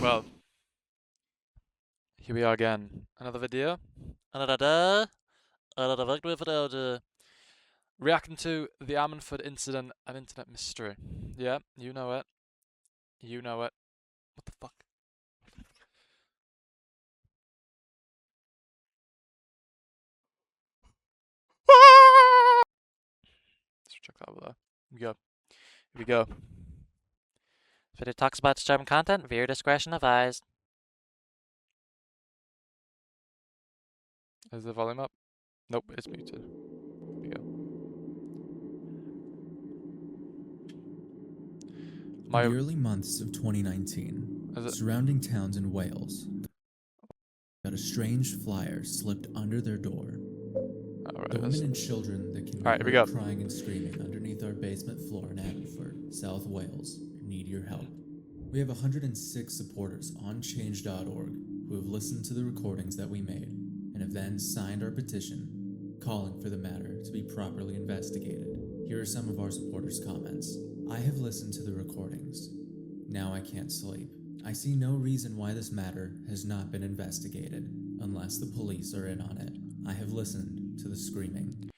Well, here we are again. Another video. Reacting to the Ammonford incident, an internet mystery. Yeah, you know it. You know it. What the fuck? Let's check that over there. Here we go. Here we go. If it talks about disturbing content, viewer discretion advised. Is the volume up? Nope, it's muted. Here we go. In the early months of 2019, surrounding towns in Wales got a strange flyer slipped under their door. The women and children that can be heard crying and screaming underneath our basement floor in Ammonford, South Wales, need your help. We have 106 supporters on change.org who have listened to the recordings that we made and have then signed our petition calling for the matter to be properly investigated. Here are some of our supporters' comments. I have listened to the recordings. Now I can't sleep. I see no reason why this matter has not been investigated, unless the police are in on it. I have listened to the screaming.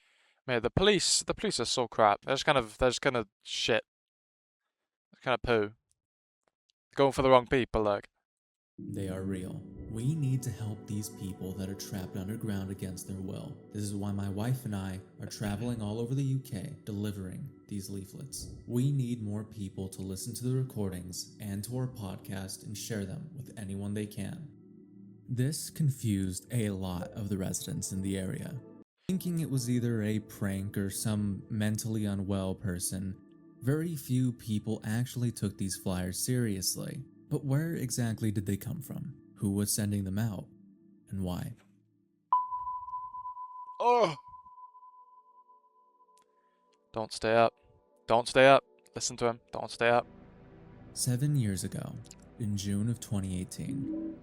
Man, the police are so crap. They're just kind of shit. They're kind of poo. Going for the wrong people, like. They are real. We need to help these people that are trapped underground against their will. This is why my wife and I are traveling all over the UK delivering these leaflets. We need more people to listen to the recordings and to our podcast and share them with anyone they can. This confused a lot of the residents in the area, thinking it was either a prank or some mentally unwell person. Very few people actually took these flyers seriously. But where exactly did they come from? Who was sending them out? And why? Oh! Don't stay up. Don't stay up. Listen to him. Don't stay up. 7 years ago, in June of 2018,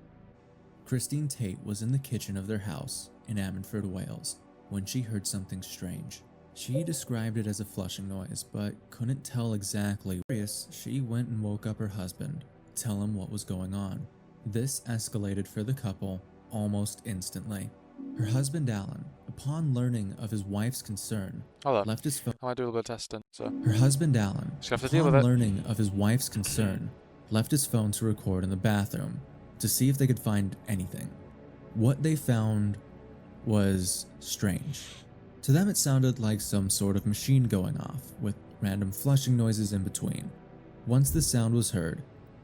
Christine Tate was in the kitchen of their house in Ammonford, Wales, when she heard something strange. She described it as a flushing noise, but couldn't tell exactly. She went and woke up her husband, tell him what was going on. This escalated for the couple almost instantly. Her husband Alan, upon learning of his wife's concern, left his phone. I might do a little bit of testing. So her husband Alan, upon learning of his wife's concern, left his phone to record in the bathroom to see if they could find anything. What they found was strange. To them, it sounded like some sort of machine going off, with random flushing noises in between. Once the sound was heard,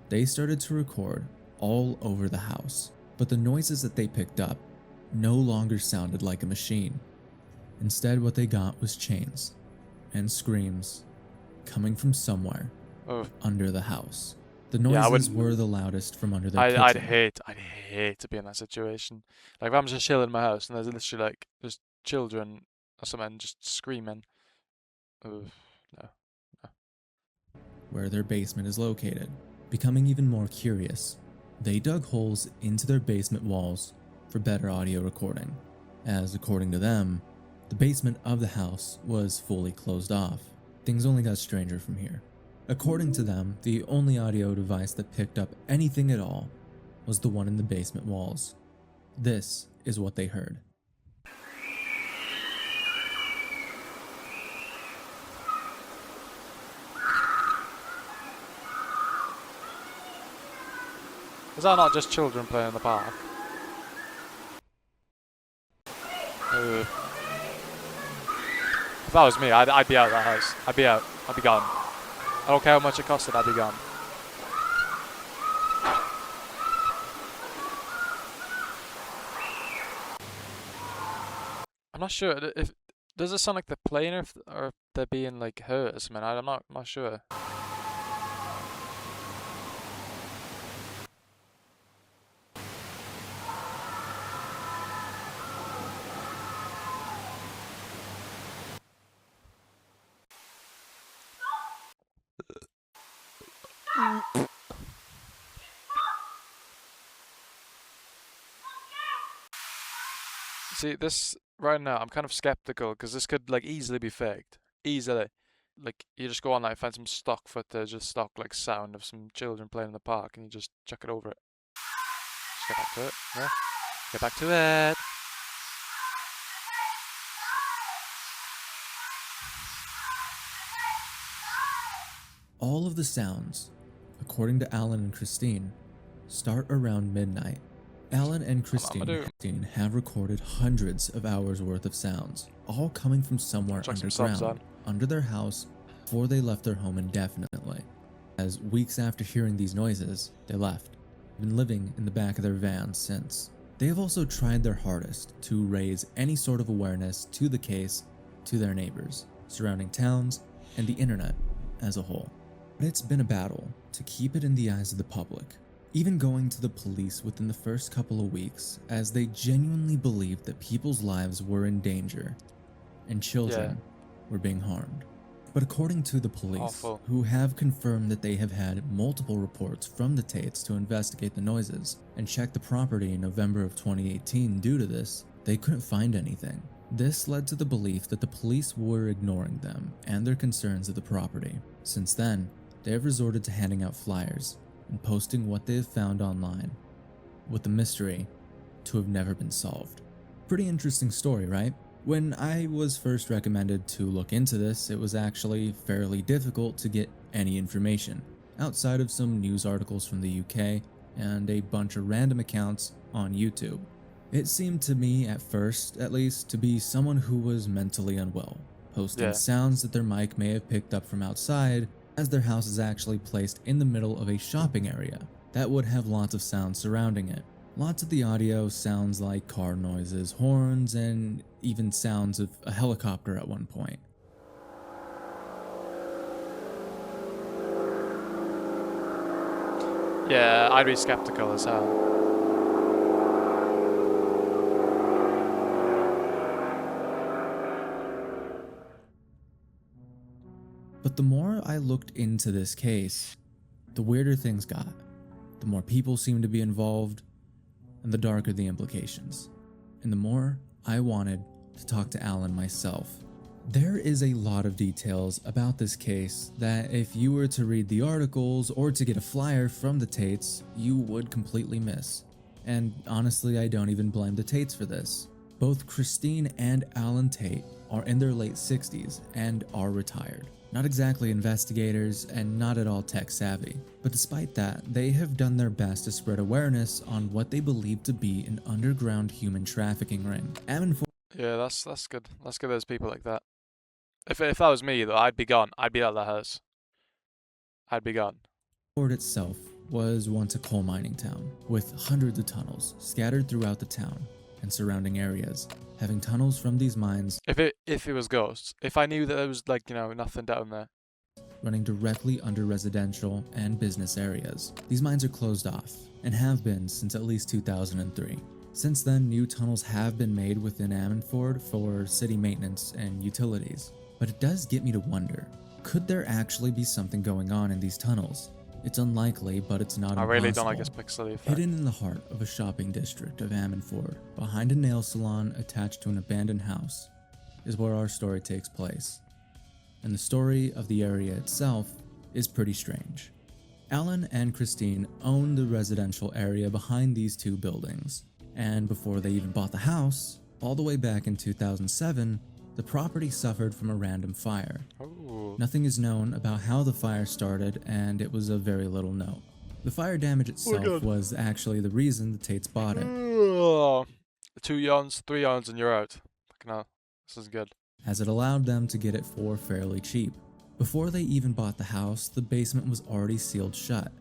they started to record all over the house, but the noises that they picked up no longer sounded like a machine. Instead, what they got was chains and screams coming from somewhere under the house. The noises were the loudest from under their kitchen. I'd hate to be in that situation. Like if I'm just chilling in my house and there's literally like there's children or something just screaming. No. Where their basement is located. Becoming even more curious, they dug holes into their basement walls for better audio recording, as according to them, the basement of the house was fully closed off. Things only got stranger from here. According to them, the only audio device that picked up anything at all was the one in the basement walls. This is what they heard. Is that not just children playing in the park? If that was me, I'd be out of that house. I'd be out. I'd be gone. I don't care how much it costed, I'd be gone. I'm not sure if does it sound like they're playing or if they're being like hurt or something. I'm not sure. See, this right now, I'm kind of skeptical because this could like easily be faked. Easily. Like you just go online, find some stock footage, just stock like sound of some children playing in the park, and you just chuck it over it. Just get back to it. Yeah. Get back to it. All of the sounds, according to Alan and Christine, start around midnight. Alan and Christine have recorded hundreds of hours worth of sounds, all coming from somewhere underground, under their house, before they left their home indefinitely. As weeks after hearing these noises, they left, been living in the back of their van since. They have also tried their hardest to raise any sort of awareness to the case to their neighbors, surrounding towns, and the internet as a whole. But it's been a battle to keep it in the eyes of the public, even going to the police within the first couple of weeks, as they genuinely believed that people's lives were in danger and children were being harmed. But according to the police, who have confirmed that they have had multiple reports from the Tates to investigate the noises and check the property in November of 2018 due to this, they couldn't find anything. This led to the belief that the police were ignoring them and their concerns of the property. Since then, they have resorted to handing out flyers and posting what they have found online, with the mystery to have never been solved. Pretty interesting story, right? When I was first recommended to look into this, it was actually fairly difficult to get any information, outside of some news articles from the UK and a bunch of random accounts on YouTube. It seemed to me, at first at least, to be someone who was mentally unwell, posting sounds that their mic may have picked up from outside, as their house is actually placed in the middle of a shopping area that would have lots of sounds surrounding it. Lots of the audio sounds like car noises, horns, and even sounds of a helicopter at one point. Yeah, I'd be skeptical as hell. But the more I looked into this case, the weirder things got. The more people seemed to be involved, and the darker the implications. And the more I wanted to talk to Alan myself. There is a lot of details about this case that if you were to read the articles or to get a flyer from the Tates, you would completely miss. And honestly, I don't even blame the Tates for this. Both Christine and Alan Tate are in their late 60s and are retired. Not exactly investigators and not at all tech savvy, but despite that, they have done their best to spread awareness on what they believe to be an underground human trafficking ring. Ammonford. Yeah, that's good. That's good. There's people like that. If that was me though, I'd be gone. I'd be out of the house. I'd be gone. Ammonford itself was once a coal mining town with hundreds of tunnels scattered throughout the town and surrounding areas, having tunnels from these mines. If it was ghosts, if I knew that there was nothing down there, running directly under residential and business areas. These mines are closed off and have been since at least 2003. Since then, new tunnels have been made within Ammonford for city maintenance and utilities. But it does get me to wonder, could there actually be something going on in these tunnels? It's unlikely, but it's not impossible. I really don't like this pixely effect. Hidden in the heart of a shopping district of Ammonford, behind a nail salon attached to an abandoned house, is where our story takes place. And the story of the area itself is pretty strange. Alan and Christine owned the residential area behind these two buildings, and before they even bought the house, all the way back in 2007, the property suffered from a random fire. Ooh. Nothing is known about how the fire started, and it was of very little note. The fire damage itself was actually the reason the Tates bought it. 2 yawns, 3 yawns, and you're out. Fucking hell, this is good. As it allowed them to get it for fairly cheap. Before they even bought the house, the basement was already sealed shut,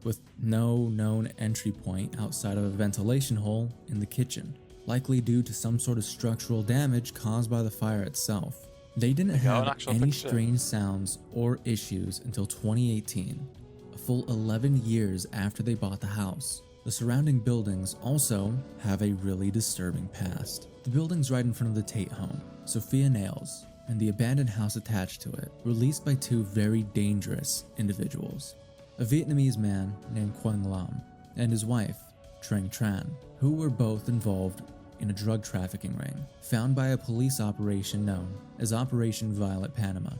with no known entry point outside of a ventilation hole in the kitchen, likely due to some sort of structural damage caused by the fire itself. They didn't have any strange sounds or issues until 2018, a full 11 years after they bought the house. The surrounding buildings also have a really disturbing past. The buildings right in front of the Tate home, Sophia Nails, and the abandoned house attached to it were leased by two very dangerous individuals. A Vietnamese man named Quang Lam and his wife, Trang Tran, who were both involved in a drug trafficking ring, found by a police operation known as Operation Violet Panama.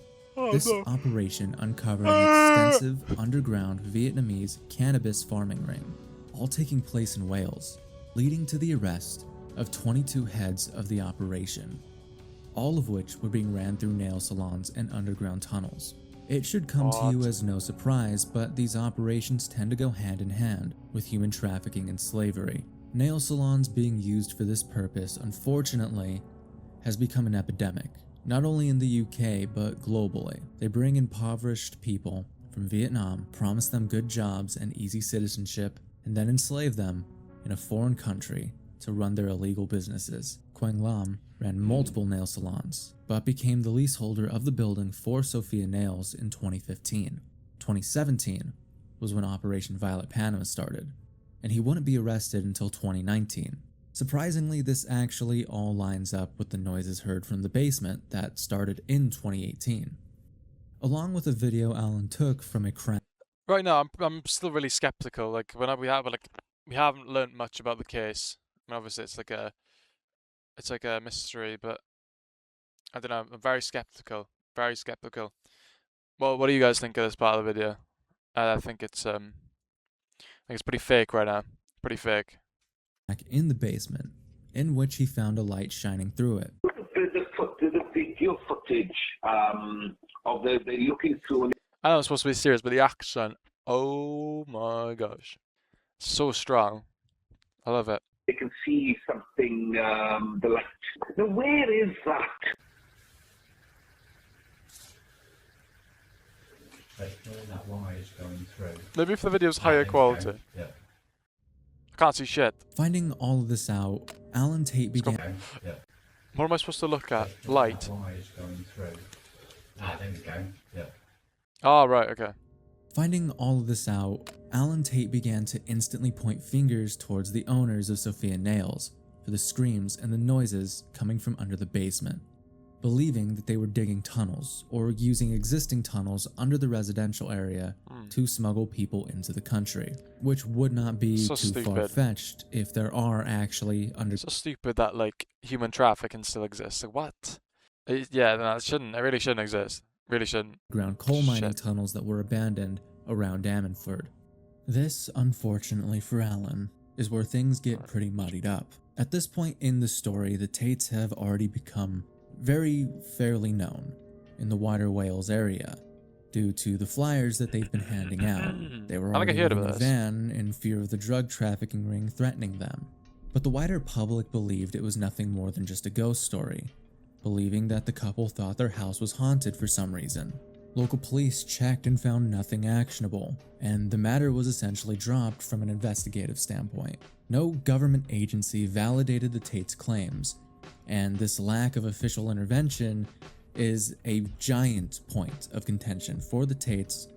This operation uncovered an extensive underground Vietnamese cannabis farming ring, all taking place in Wales, leading to the arrest of 22 heads of the operation, all of which were being ran through nail salons and underground tunnels. It should come to you as no surprise, but these operations tend to go hand in hand with human trafficking and slavery. Nail salons being used for this purpose, unfortunately, has become an epidemic, not only in the UK but globally. They bring impoverished people from Vietnam, promise them good jobs and easy citizenship, and then enslave them in a foreign country to run their illegal businesses. Quang Lam ran multiple nail salons, but became the leaseholder of the building for Sophia Nails in 2015. 2017 was when Operation Violet Panama started, and he wouldn't be arrested until 2019. Surprisingly, this actually all lines up with the noises heard from the basement that started in 2018, along with a video Alan took from a crime. Right now, I'm still really skeptical. Like we haven't learned much about the case. I mean, obviously it's like a mystery, but I don't know. I'm very skeptical. Very skeptical. Well, what do you guys think of this part of the video? I think it's pretty fake right now. Pretty fake. In the basement, in which he found a light shining through it. The video footage of the looking through. I know it's supposed to be serious, but the action, oh my gosh, so strong. I love it. They can see something, the light. Now, where is that? That wire is going through. Maybe if the video's higher quality. Yeah. I can't see shit. Finding all of this out, Alan Tate began. Yeah. What am I supposed to look at? Light. That wire is going through. There we go. Yeah. Oh, right, okay. Finding all of this out, Alan Tate began to instantly point fingers towards the owners of Sophia Nails for the screams and the noises coming from under the basement, believing that they were digging tunnels or using existing tunnels under the residential area to smuggle people into the country, which would not be So too stupid. far-fetched if there are actually So stupid that like human trafficking still exists. Like what? Yeah, no, it really shouldn't exist. Really shouldn't. underground coal mining Shit. tunnels that were abandoned around Ammonford. This, unfortunately for Alan, is where things get pretty muddied up. At this point in the story, the Tates have already become fairly known in the wider Wales area due to the flyers that they've been handing out. They were I think I already heard in about a this. van in fear of the drug trafficking ring threatening them. But the wider public believed it was nothing more than just a ghost story, believing that the couple thought their house was haunted for some reason. Local police checked and found nothing actionable, and the matter was essentially dropped from an investigative standpoint. No government agency validated the Tates' claims, and this lack of official intervention is a giant point of contention for the Tates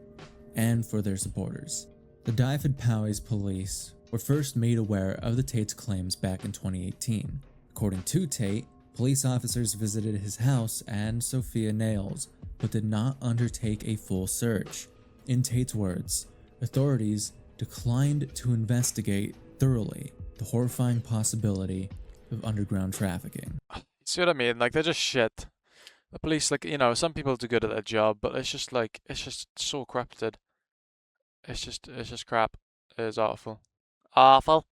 and for their supporters. The Dyfed Powys police were first made aware of the Tates' claims back in 2018. According to Tate, police officers visited his house and Sophia Nails, but did not undertake a full search. In Tate's words, authorities declined to investigate thoroughly the horrifying possibility of underground trafficking. See what I mean? Like they're just shit. The police, like, you know, some people do good at their job, but it's just so corrupted. It's just crap. It is awful. Awful.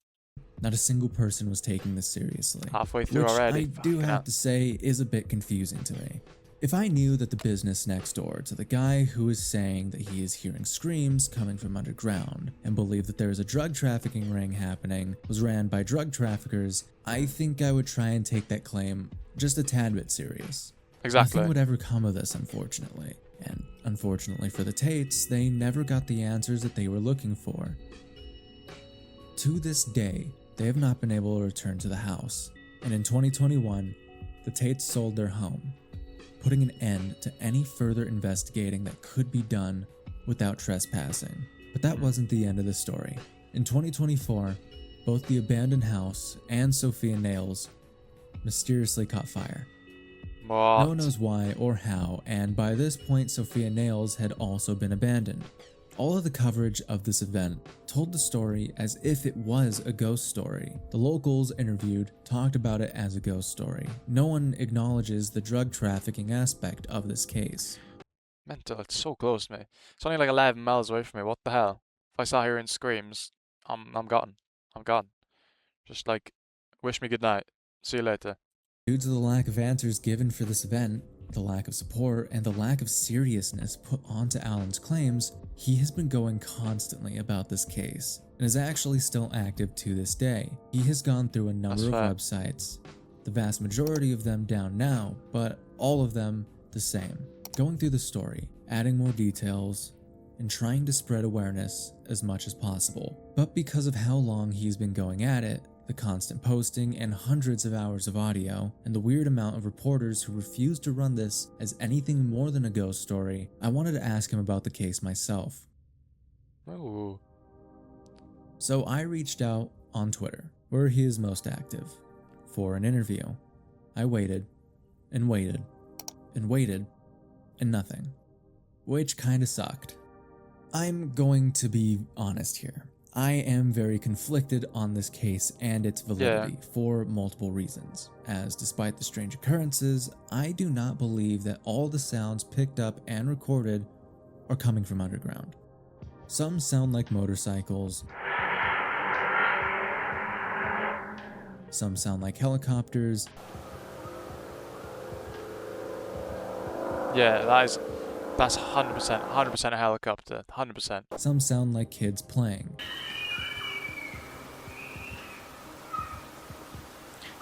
Not a single person was taking this seriously, Halfway through which already. I do Fucking have hell. to say is a bit confusing to me. If I knew that the business next door to the guy who is saying that he is hearing screams coming from underground and believed that there is a drug trafficking ring happening was ran by drug traffickers, I think I would try and take that claim just a tad bit serious. Exactly. Nothing would ever come of this, unfortunately. And unfortunately for the Tates, they never got the answers that they were looking for. To this day, they have not been able to return to the house, and in 2021, the Tates sold their home, putting an end to any further investigating that could be done without trespassing. But that wasn't the end of the story. In 2024, both the abandoned house and Sophia Nails mysteriously caught fire. What? No one knows why or how, and by this point, Sophia Nails had also been abandoned. All of the coverage of this event told the story as if it was a ghost story. The locals interviewed talked about it as a ghost story. No one acknowledges the drug trafficking aspect of this case. Mental, it's so close to me. It's only like 11 miles away from me. What the hell? If I start hearing screams, I'm gone. I'm gone. Just like, wish me good night. See you later. Due to the lack of answers given for this event, the lack of support, and the lack of seriousness put onto Alan's claims, he has been going constantly about this case, and is actually still active to this day. He has gone through a number of websites, the vast majority of them down now, but all of them the same. Going through the story, adding more details, and trying to spread awareness as much as possible. But because of how long he's been going at it, the constant posting and hundreds of hours of audio, and the weird amount of reporters who refuse to run this as anything more than a ghost story, I wanted to ask him about the case myself. Ooh. So I reached out on Twitter, where he is most active, for an interview. I waited, and waited, and waited, and nothing. Which kinda sucked. I'm going to be honest here. I am very conflicted on this case and its validity for multiple reasons, as despite the strange occurrences, I do not believe that all the sounds picked up and recorded are coming from underground. Some sound like motorcycles, some sound like helicopters. Yeah, that's 100% a helicopter, 100%. Some sound like kids playing.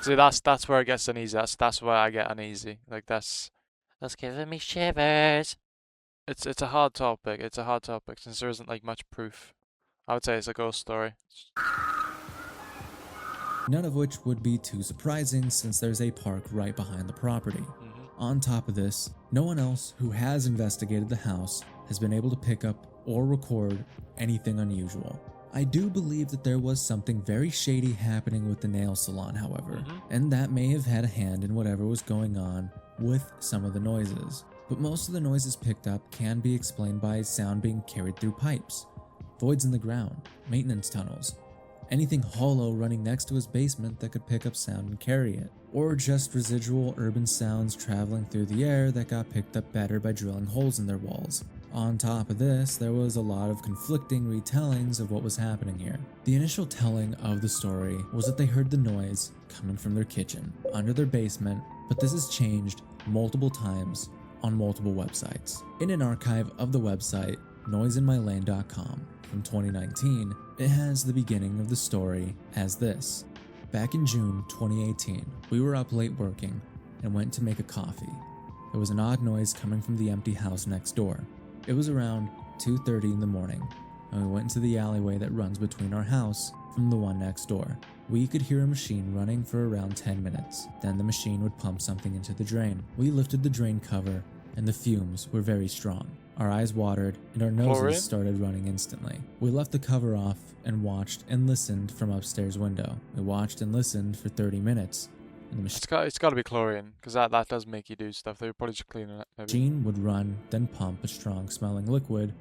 See, that's where it gets uneasy. That's where I get uneasy. Like that's giving me shivers. It's a hard topic. It's a hard topic since there isn't like much proof. I would say it's a ghost story. None of which would be too surprising since there's a park right behind the property. On top of this, no one else who has investigated the house has been able to pick up or record anything unusual. I do believe that there was something very shady happening with the nail salon, however, and that may have had a hand in whatever was going on with some of the noises. But most of the noises picked up can be explained by sound being carried through pipes, voids in the ground, maintenance tunnels, anything hollow running next to his basement that could pick up sound and carry it, or just residual urban sounds traveling through the air that got picked up better by drilling holes in their walls. On top of this, there was a lot of conflicting retellings of what was happening here. The initial telling of the story was that they heard the noise coming from their kitchen, under their basement, but this has changed multiple times on multiple websites. In an archive of the website noiseinmylane.com from 2019, it has the beginning of the story as this. Back in June 2018, we were up late working and went to make a coffee. There was an odd noise coming from the empty house next door. It was around 2:30 in the morning, and we went into the alleyway that runs between our house from the one next door. We could hear a machine running for around 10 minutes. Then the machine would pump something into the drain. We lifted the drain cover, and the fumes were very strong. Our eyes watered, and our noses started running instantly. We left the cover off and watched and listened from upstairs window. We watched and listened for 30 minutes. And the It's got to be chlorine, because that does make you do stuff. They would probably just clean it. Maybe. Machine would run, then pump a strong smelling liquid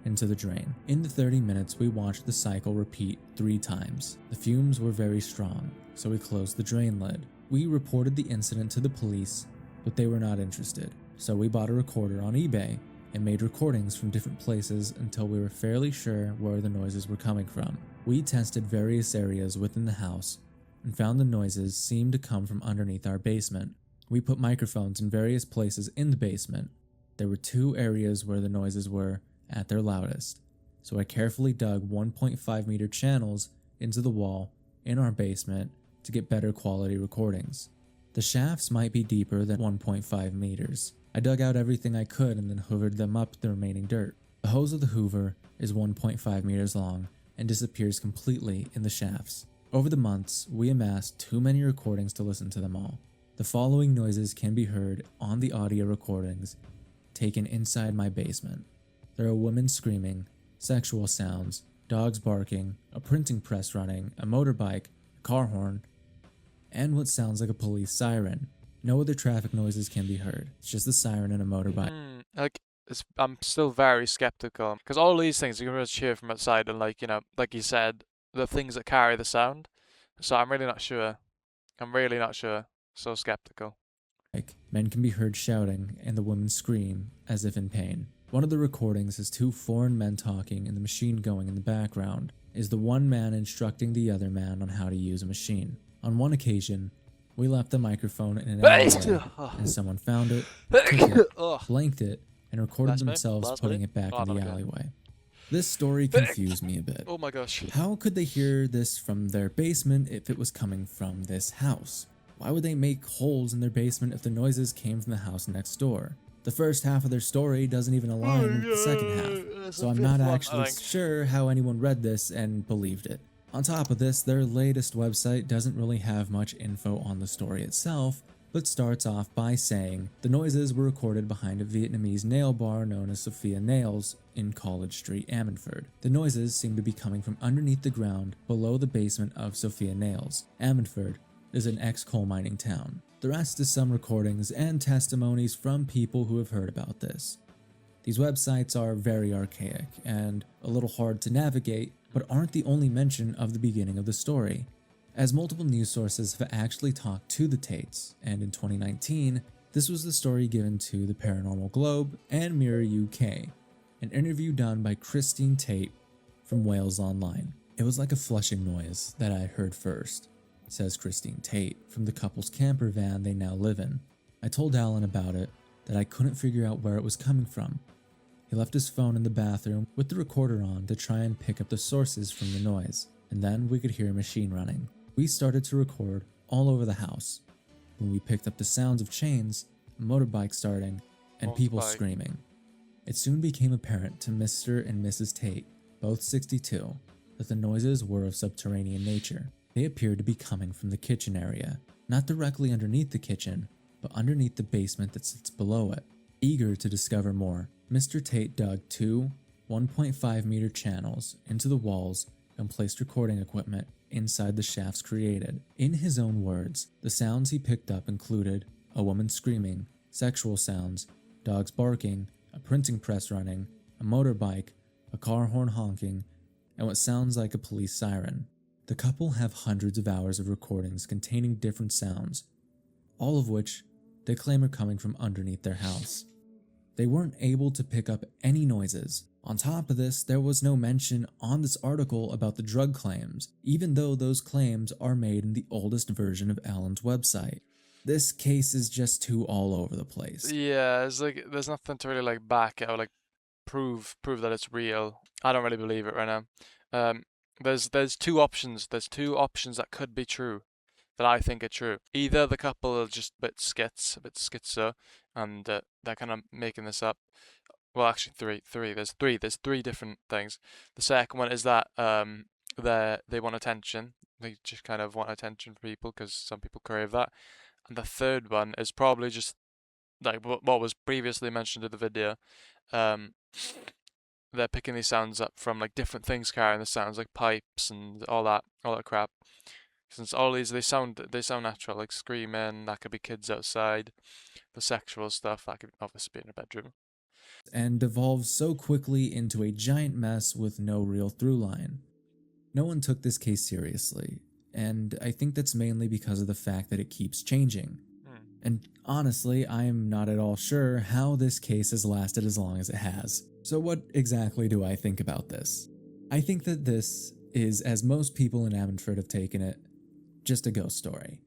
into the drain. In the 30 minutes, we watched the cycle repeat 3 times. The fumes were very strong, so we closed the drain lid. We reported the incident to the police, but they were not interested. So we bought a recorder on eBay and made recordings from different places until we were fairly sure where the noises were coming from. We tested various areas within the house and found the noises seemed to come from underneath our basement. We put microphones in various places in the basement. There were 2 areas where the noises were at their loudest, so I carefully dug 1.5 meter channels into the wall in our basement to get better quality recordings. The shafts might be deeper than 1.5 meters. I dug out everything I could and then hoovered them up the remaining dirt. The hose of the hoover is 1.5 meters long and disappears completely in the shafts. Over the months, we amassed too many recordings to listen to them all. The following noises can be heard on the audio recordings taken inside my basement. There are women screaming, sexual sounds, dogs barking, a printing press running, a motorbike, a car horn, and what sounds like a police siren. No other traffic noises can be heard. It's just the siren and a motorbike. I'm still very skeptical, because all these things you can just hear from outside, and like you said, the things that carry the sound. So I'm really not sure. So skeptical. Men can be heard shouting and the women scream as if in pain. One of the recordings has two foreign men talking and the machine going in the background is the one man instructing the other man on how to use a machine. On one occasion, we left the microphone in an alleyway and someone found it, took it, blanked it, and recorded themselves putting it back in the alleyway. This story confused me a bit. Oh my gosh. How could they hear this from their basement if it was coming from this house? Why would they make holes in their basement if the noises came from the house next door? The first half of their story doesn't even align with the second half, so I'm not actually sure how anyone read this and believed it. On top of this, their latest website doesn't really have much info on the story itself, but starts off by saying the noises were recorded behind a Vietnamese nail bar known as Sophia Nails in College Street, Ammonford. The noises seem to be coming from underneath the ground below the basement of Sophia Nails. Ammonford is an ex-coal mining town. The rest is some recordings and testimonies from people who have heard about this. These websites are very archaic and a little hard to navigate, but aren't the only mention of the beginning of the story, as multiple news sources have actually talked to the Tates, and in 2019, this was the story given to the Paranormal Globe and Mirror UK, an interview done by Christine Tate from Wales Online. It was like a flushing noise that I heard first, says Christine Tate from the couple's camper van they now live in. I told Alan about it, that I couldn't figure out where it was coming from. He left his phone in the bathroom with the recorder on to try and pick up the sources from the noise, and then we could hear a machine running. We started to record all over the house. When we picked up the sounds of chains, a motorbike starting, and people screaming. It soon became apparent to Mr. and Mrs. Tate, both 62, that the noises were of subterranean nature. They appeared to be coming from the kitchen area, not directly underneath the kitchen, but underneath the basement that sits below it. Eager to discover more, Mr. Tate dug two 1.5 meter channels into the walls and placed recording equipment inside the shafts created. In his own words, the sounds he picked up included a woman screaming, sexual sounds, dogs barking, a printing press running, a motorbike, a car horn honking, and what sounds like a police siren. The couple have hundreds of hours of recordings containing different sounds, all of which they claim are coming from underneath their house. They weren't able to pick up any noises. On top of this, there was no mention on this article about the drug claims, even though those claims are made in the oldest version of Alan's website. This case is just too all over the place. Yeah, it's like there's nothing to really like back it or like prove that it's real. I don't really believe it right now. There's two options. There's two options that could be true, that I think are true. Either the couple are just a bit schizo, and they're kind of making this up. Well, actually, three. There's three different things. The second one is that they want attention. They just kind of want attention from people because some people crave that. And the third one is probably just like what was previously mentioned in the video. They're picking these sounds up from like different things carrying the sounds, like pipes and all that crap. Since all these they sound natural, like screaming, that could be kids outside. The sexual stuff, that could obviously be in a bedroom. And devolved so quickly into a giant mess with no real through line. No one took this case seriously, and I think that's mainly because of the fact that it keeps changing. And honestly, I am not at all sure how this case has lasted as long as it has. So what exactly do I think about this? I think that this is, as most people in Ammonford have taken it, just a ghost story.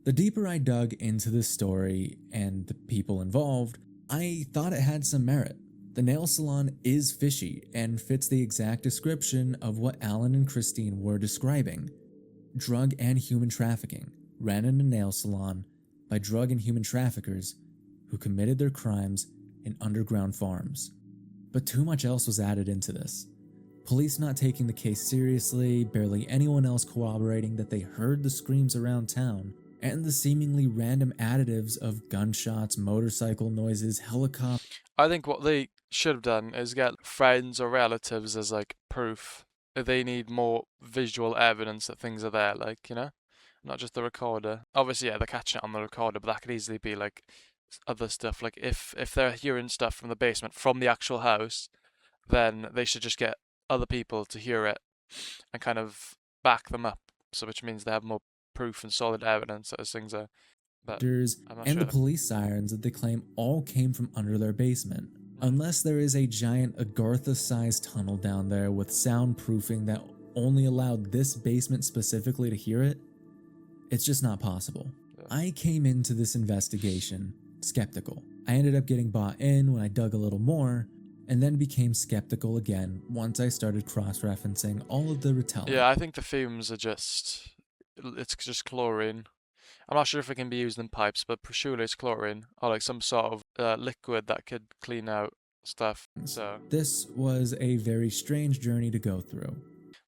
The deeper I dug into this story and the people involved, I thought it had some merit. The nail salon is fishy and fits the exact description of what Alan and Christine were describing. Drug and human trafficking ran in a nail salon by drug and human traffickers who committed their crimes in underground farms. But too much else was added into this. Police not taking the case seriously, barely anyone else corroborating that they heard the screams around town, and the seemingly random additives of gunshots, motorcycle noises, helicopters. I think what they should have done is get friends or relatives as like proof. They need more visual evidence that things are there, like, you know? Not just the recorder. Obviously, yeah, they're catching it on the recorder, but that could easily be like other stuff. Like if they're hearing stuff from the basement, from the actual house, then they should just get other people to hear it and kind of back them up. So which means they have more proof and solid evidence that those things are. But And the police sirens that they claim all came from under their basement. Unless there is a giant Agartha-sized tunnel down there with soundproofing that only allowed this basement specifically to hear it, it's just not possible. I came into this investigation skeptical. I ended up getting bought in when I dug a little more, and then became skeptical again once I started cross-referencing all of the retelling. Yeah, I think the fumes are just... It's just chlorine. I'm not sure if it can be used in pipes, but surely it's chlorine, or like some sort of liquid that could clean out stuff. So this was a very strange journey to go through.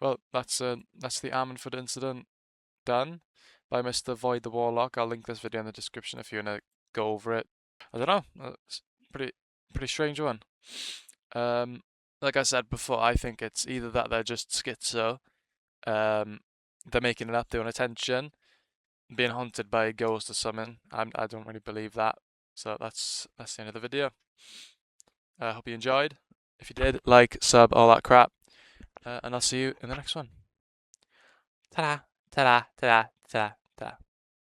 Well, that's the Ammonford incident done by Mr. Void the Warlock. I'll link this video in the description if you want to go over it. I don't know. It's pretty strange one. Like I said before, I think it's either that they're just schizo, they're making it up, they want attention, being haunted by a ghost or something. I don't really believe that. So that's the end of the video. I hope you enjoyed. If you did, like, sub, all that crap. And I'll see you in the next one. Ta-da, ta-da, ta-da, ta-da.